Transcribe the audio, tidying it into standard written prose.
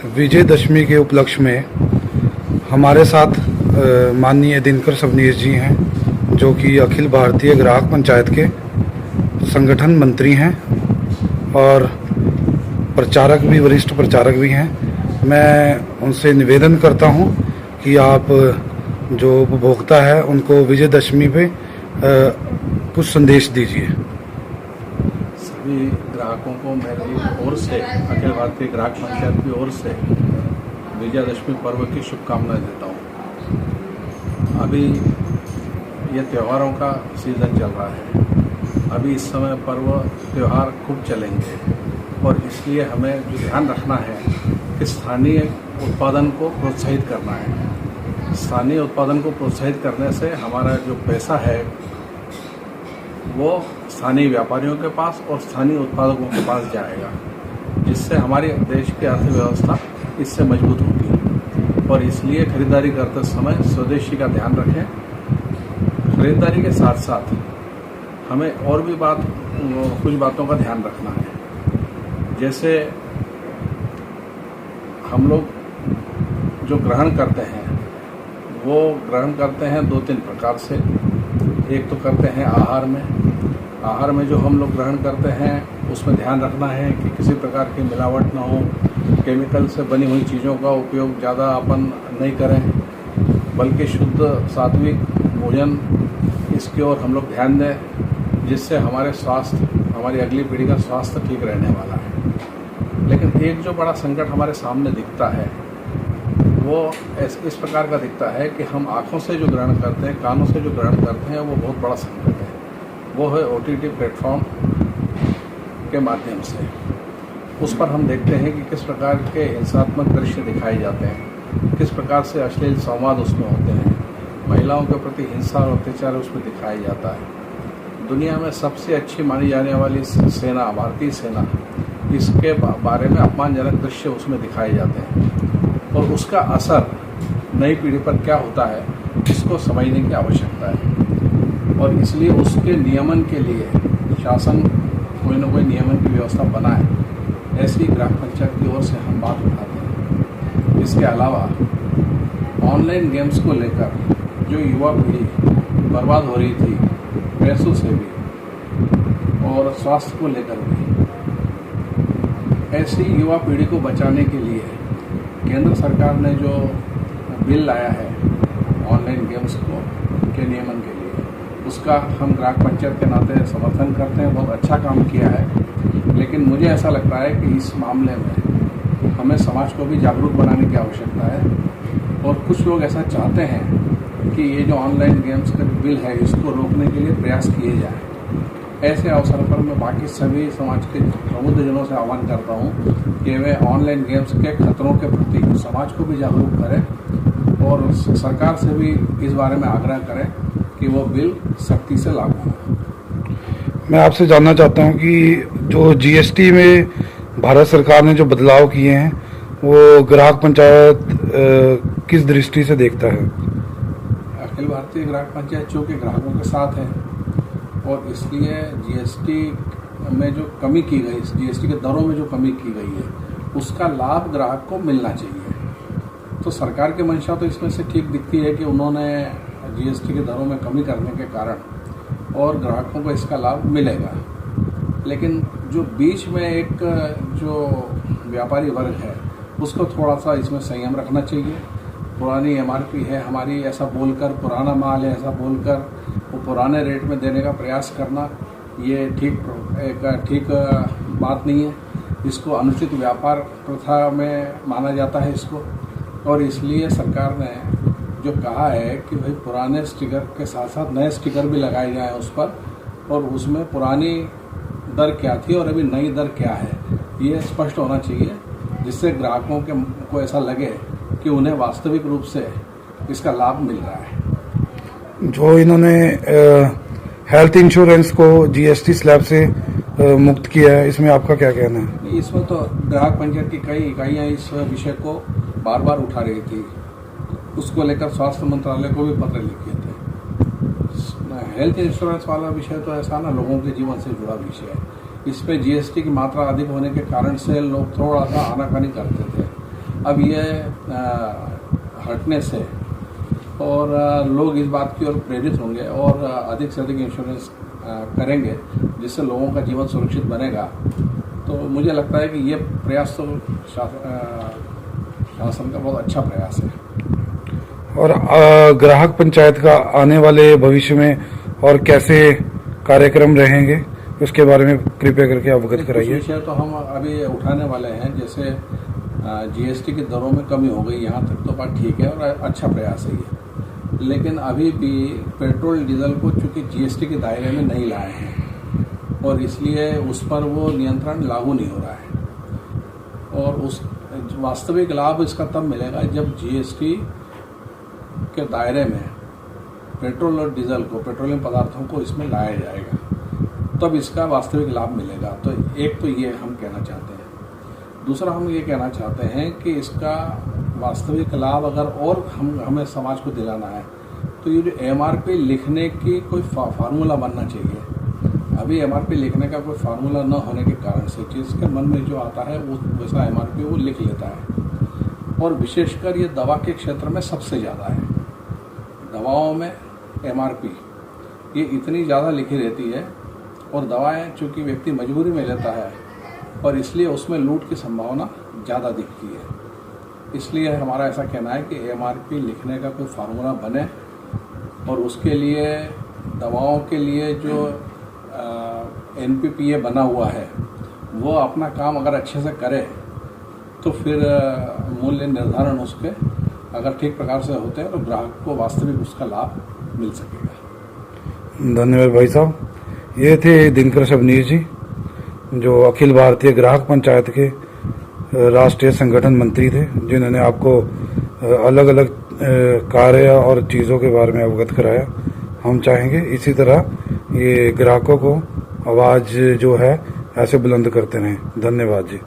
विजयदशमी के उपलक्ष्य में हमारे साथ माननीय दिनकर सबनीस जी हैं, जो कि अखिल भारतीय ग्राहक पंचायत के संगठन मंत्री हैं और प्रचारक भी, वरिष्ठ प्रचारक भी हैं। मैं उनसे निवेदन करता हूं कि आप जो उपभोक्ता है उनको विजयदशमी पे कुछ संदेश दीजिए। सभी ग्राहकों को मेरी ओर से, अखिल भारतीय ग्राहक पंचायत की ओर से विजयदशमी पर्व की शुभकामनाएं देता हूं। अभी ये त्योहारों का सीज़न चल रहा है। अभी इस समय पर्व त्यौहार खूब चलेंगे और इसलिए हमें जो ध्यान रखना है कि स्थानीय उत्पादन को प्रोत्साहित करना है। स्थानीय उत्पादन को प्रोत्साहित करने से हमारा जो पैसा है वो स्थानीय व्यापारियों के पास और स्थानीय उत्पादकों के पास जाएगा, जिससे हमारे देश की अर्थव्यवस्था इससे मजबूत होगी। और इसलिए खरीदारी करते समय स्वदेशी का ध्यान रखें। खरीदारी के साथ साथ हमें और भी कुछ बातों का ध्यान रखना है। जैसे हम लोग जो ग्रहण करते हैं वो ग्रहण करते हैं 2-3 प्रकार से। एक तो करते हैं आहार में जो हम लोग ग्रहण करते हैं उसमें ध्यान रखना है कि किसी प्रकार की मिलावट ना हो, केमिकल से बनी हुई चीज़ों का उपयोग ज़्यादा अपन नहीं करें, बल्कि शुद्ध सात्विक भोजन इसकी ओर हम लोग ध्यान दें, जिससे हमारे स्वास्थ्य, हमारी अगली पीढ़ी का स्वास्थ्य ठीक रहने वाला है। लेकिन एक जो बड़ा संकट हमारे सामने दिखता है वो इस प्रकार का दिखता है कि हम आँखों से जो ग्रहण करते हैं, कानों से जो ग्रहण करते हैं, वो बहुत बड़ा संकट है। वो है OTT प्लेटफॉर्म के माध्यम से। उस पर हम देखते हैं कि किस प्रकार के हिंसात्मक दृश्य दिखाए जाते हैं, किस प्रकार से अश्लील संवाद उसमें होते हैं, महिलाओं के प्रति हिंसा और अत्याचार उसमें दिखाया जाता है। दुनिया में सबसे अच्छी मानी जाने वाली सेना, भारतीय सेना, इसके बारे में अपमानजनक दृश्य उसमें दिखाए जाते हैं और उसका असर नई पीढ़ी पर क्या होता है इसको समझने की आवश्यकता है। और इसलिए उसके नियमन के लिए शासन कोई न कोई नियमन की व्यवस्था बनाए, ऐसी ग्राम पंचायत की ओर से हम बात उठाते हैं। इसके अलावा ऑनलाइन गेम्स को लेकर जो युवा पीढ़ी बर्बाद हो रही थी, पैसों से भी और स्वास्थ्य को लेकर भी, ऐसी युवा पीढ़ी को बचाने के लिए केंद्र सरकार ने जो बिल लाया है ऑनलाइन गेम्स को के नियमन के लिए, उसका हम ग्राहक पंचायत के नाते समर्थन करते हैं। बहुत अच्छा काम किया है। लेकिन मुझे ऐसा लगता है कि इस मामले में हमें समाज को भी जागरूक बनाने की आवश्यकता है। और कुछ लोग ऐसा चाहते हैं कि ये जो ऑनलाइन गेम्स का बिल है इसको रोकने के लिए प्रयास किए जाए। ऐसे अवसर पर मैं बाकी सभी समाज के प्रबुद्धजनों से आह्वान करता हूँ कि वे ऑनलाइन गेम्स के खतरों के प्रति समाज को भी जागरूक करें और सरकार से भी इस बारे में आग्रह करें कि वो बिल सख्ती से लागू हो। मैं आपसे जानना चाहता हूँ कि जो GST में भारत सरकार ने जो बदलाव किए हैं वो ग्राहक पंचायत किस दृष्टि से देखता है? अखिल भारतीय ग्राहक पंचायत चूँकि ग्राहकों के साथ है और इसलिए GST में जो कमी की गई, GST के दरों में जो कमी की गई है उसका लाभ ग्राहक को मिलना चाहिए। तो सरकार की मंशा तो इसमें से ठीक दिखती है कि उन्होंने GST के दरों में कमी करने के कारण और ग्राहकों को इसका लाभ मिलेगा। लेकिन जो बीच में एक जो व्यापारी वर्ग है उसको थोड़ा सा इसमें संयम रखना चाहिए। पुरानी MRP है हमारी ऐसा बोलकर, पुराना माल है ऐसा बोलकर वो पुराने रेट में देने का प्रयास करना, ये ठीक बात नहीं है। इसको अनुचित व्यापार प्रथा में माना जाता है इसको। और इसलिए सरकार ने जो कहा है कि भाई पुराने स्टिकर के साथ साथ नए स्टिकर भी लगाए जाएं उस पर, और उसमें पुरानी दर क्या थी और अभी नई दर क्या है ये स्पष्ट होना चाहिए, जिससे ग्राहकों को ऐसा लगे कि उन्हें वास्तविक रूप से इसका लाभ मिल रहा है। जो इन्होंने हेल्थ इंश्योरेंस को GST स्लैब से मुक्त किया है, इसमें आपका क्या कहना है? इसमें तो ग्राहक पंचायत की कई इकाइयाँ इस विषय को बार बार उठा रही थी। उसको लेकर स्वास्थ्य मंत्रालय को भी पत्र लिखे थे। हेल्थ इंश्योरेंस वाला विषय तो ऐसा ना लोगों के जीवन से जुड़ा विषय है। इस पे GST की मात्रा अधिक होने के कारण से लोग थोड़ा सा आनाकानी करते थे। अब ये हटने से और लोग इस बात की ओर प्रेरित होंगे और अधिक से अधिक इंश्योरेंस करेंगे, जिससे लोगों का जीवन सुरक्षित बनेगा। तो मुझे लगता है कि ये प्रयास तो शासन का बहुत अच्छा प्रयास है। और ग्राहक पंचायत का आने वाले भविष्य में और कैसे कार्यक्रम रहेंगे, उसके बारे में कृपया करके अवगत कराइए। विषय तो हम अभी उठाने वाले हैं, जैसे जीएसटी की दरों में कमी हो गई, यहाँ तक तो बात ठीक है और अच्छा प्रयास है ये। लेकिन अभी भी पेट्रोल डीजल को चूंकि जीएसटी के दायरे में नहीं लाए हैं और इसलिए उस पर वो नियंत्रण लागू नहीं हो रहा है। और उस वास्तविक लाभ इसका तब मिलेगा जब जीएसटी के दायरे में पेट्रोल और डीजल को, पेट्रोलियम पदार्थों को इसमें लाया जाएगा, तब इसका वास्तविक लाभ मिलेगा। तो एक तो ये हम कहना चाहते हैं। दूसरा हम ये कहना चाहते हैं कि इसका वास्तविक लाभ अगर और हमें समाज को दिलाना है तो ये जो एमआरपी लिखने की कोई फार्मूला बनना चाहिए। अभी एमआरपी लिखने का कोई फार्मूला न होने के कारण से जिसके मन में जो आता है वो वैसा एमआरपी वो लिख लेता है। और विशेषकर ये दवा के क्षेत्र में सबसे ज़्यादा है। दवाओं में एमआरपी ये इतनी ज़्यादा लिखी रहती है और दवाएं चूँकि व्यक्ति मजबूरी में लेता है और इसलिए उसमें लूट की संभावना ज़्यादा दिखती है। इसलिए हमारा ऐसा कहना है कि एमआरपी लिखने का कोई फार्मूला बने और उसके लिए दवाओं के लिए जो एनपीपीए बना हुआ है वो अपना काम अगर अच्छे से करे तो फिर मूल्य निर्धारण उसके अगर ठीक प्रकार से होते हैं तो ग्राहक को वास्तविक उसका लाभ मिल सकेगा। धन्यवाद भाई साहब। ये थे दिनकर सबनीर जी, जो अखिल भारतीय ग्राहक पंचायत के राष्ट्रीय संगठन मंत्री थे, जिन्होंने आपको अलग अलग कार्य और चीज़ों के बारे में अवगत कराया। हम चाहेंगे इसी तरह ये ग्राहकों को आवाज़ जो है ऐसे बुलंद करते रहें। धन्यवाद जी।